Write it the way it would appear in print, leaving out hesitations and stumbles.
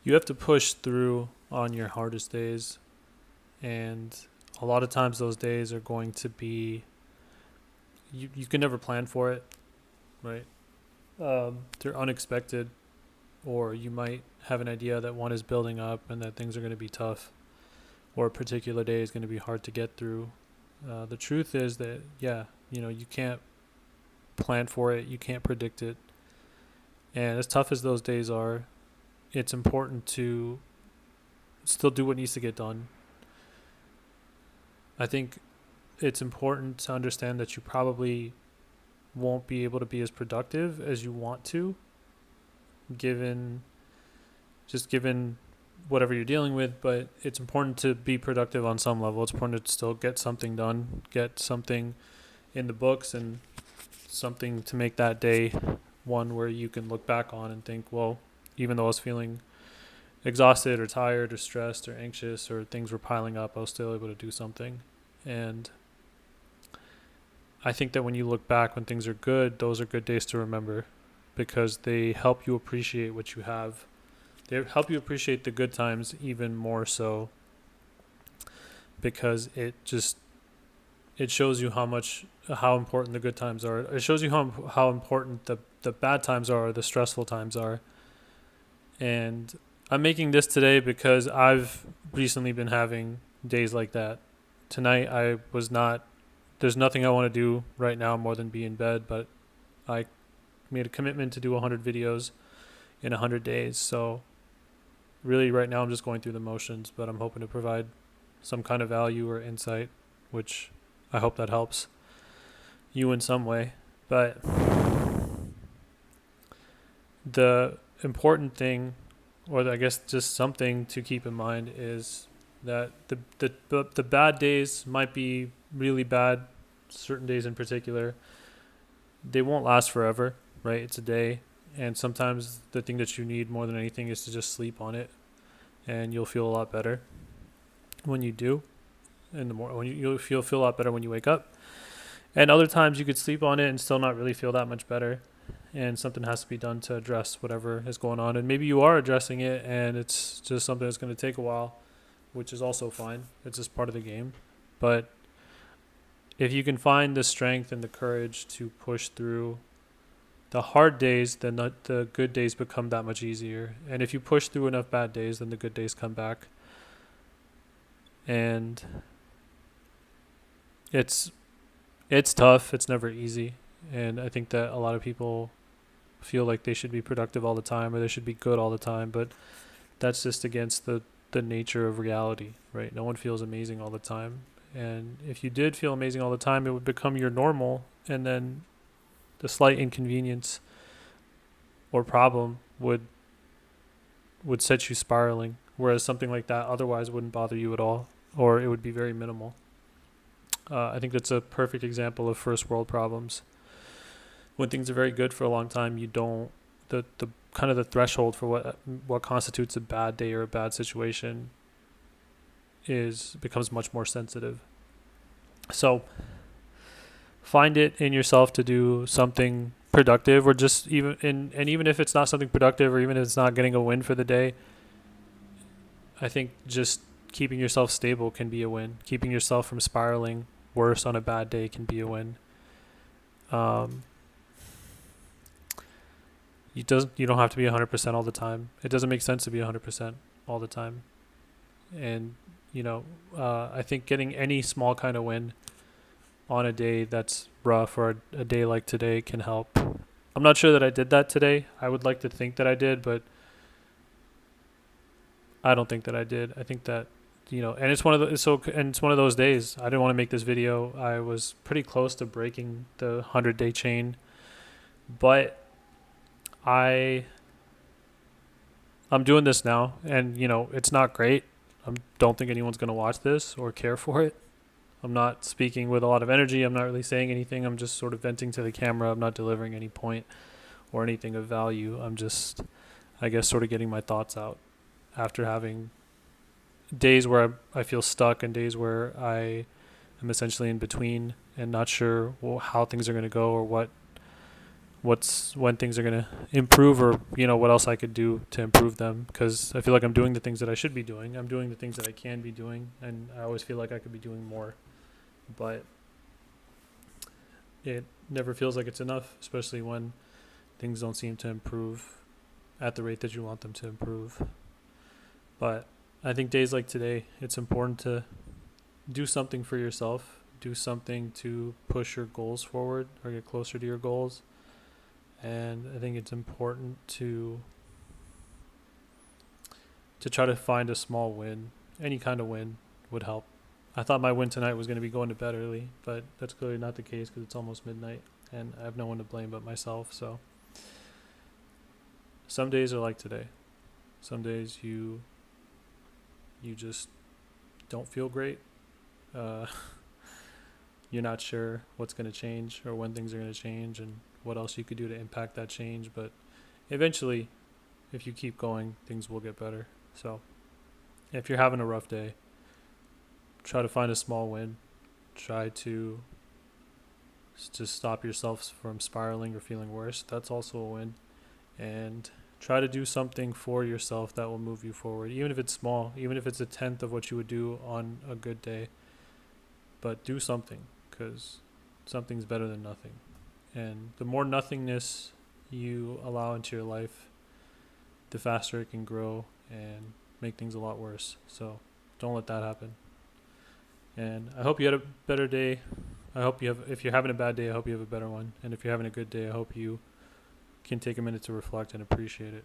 you have to push through on your hardest days, and a lot of times those days are going to be you can never plan for it, right? They're unexpected, or you might have an idea that one is building up and that things are going to be tough, or a particular day is going to be hard to get through. The truth is that, yeah, you can't plan for it, you can't predict it. And as tough as those days are, it's important to still do what needs to get done. I think it's important to understand that you probably won't be able to be as productive as you want to, given given whatever you're dealing with, but it's important to be productive on some level. It's important to still get something done, get something in the books, and something to make that day one where you can look back on and think, well, even though I was feeling exhausted or tired or stressed or anxious or things were piling up, I was still able to do something. And I think that when you look back when things are good, those are good days to remember, because they help you appreciate what you have. They help you appreciate the good times even more so, because it shows you how important the good times are. It shows you how important the bad times are, the stressful times are. And I'm making this today because I've recently been having days like that. Tonight I was not there's nothing I want to do right now more than be in bed, but I made a commitment to do 100 videos in 100 days. So really right now I'm just going through the motions, but I'm hoping to provide some kind of value or insight, which I hope that helps you in some way. But the important thing, or I guess just something to keep in mind, is that the bad days might be really bad, certain days in particular. They won't last forever, right? It's a day, and sometimes the thing that you need more than anything is to just sleep on it, and you'll feel a lot better when you do. In the morning, you'll feel a lot better when you wake up. And other times you could sleep on it and still not really feel that much better, and something has to be done to address whatever is going on. And maybe you are addressing it, and it's just something that's going to take a while, which is also fine. It's just part of the game. But if you can find the strength and the courage to push through the hard days, then the good days become that much easier. And if you push through enough bad days, then the good days come back. And it's tough. It's never easy. And I think that a lot of people feel like they should be productive all the time, or they should be good all the time, but that's just against the nature of reality, right? No one feels amazing all the time. And if you did feel amazing all the time, it would become your normal, and then the slight inconvenience or problem would set you spiraling, whereas something like that otherwise wouldn't bother you at all, or it would be very minimal. I think that's a perfect example of first world problems. When things are very good for a long time, you don't the kind of the threshold for what constitutes a bad day or a bad situation becomes much more sensitive. So find it in yourself to do something productive, or just even if it's not something productive, or even if it's not getting a win for the day, I think just keeping yourself stable can be a win. Keeping yourself from spiraling worse on a bad day can be a win. You don't have to be 100% all the time. It doesn't make sense to be 100% all the time. And I think getting any small kind of win on a day that's rough, or a day like today, can help. I'm not sure that I did that today. I would like to think that I did, but I don't think that I did. I think that and it's one of those days. I didn't want to make this video. I was pretty close to breaking the 100-day chain, but I'm doing this now, and it's not great. I don't think anyone's going to watch this or care for it. I'm not speaking with a lot of energy. I'm not really saying anything. I'm just sort of venting to the camera. I'm not delivering any point or anything of value. I'm just, I guess, sort of getting my thoughts out after having days where I feel stuck, and days where I am essentially in between and not sure how things are going to go, or when things are gonna improve, or what else I could do to improve them. Because I feel like I'm doing the things that I should be doing. I'm doing the things that I can be doing, and I always feel like I could be doing more. But it never feels like it's enough, especially when things don't seem to improve at the rate that you want them to improve. But I think days like today, it's important to do something for yourself, do something to push your goals forward or get closer to your goals. And I think it's important to try to find a small win. Any kind of win would help. I thought my win tonight was going to be going to bed early, but that's clearly not the case because it's almost midnight and I have no one to blame but myself. So some days are like today. Some days you just don't feel great. Uh, you're not sure what's going to change or when things are going to change and what else you could do to impact that change. But eventually, if you keep going, things will get better. So if you're having a rough day, try to find a small win. Try to just stop yourself from spiraling or feeling worse. That's also a win. And try to do something for yourself that will move you forward, even if it's small, even if it's a tenth of what you would do on a good day. But do something, because something's better than nothing. And the more nothingness you allow into your life, the faster it can grow and make things a lot worse. So don't let that happen. And I hope you had a better day. I hope you have, if you're having a bad day, I hope you have a better one. And if you're having a good day, I hope you can take a minute to reflect and appreciate it.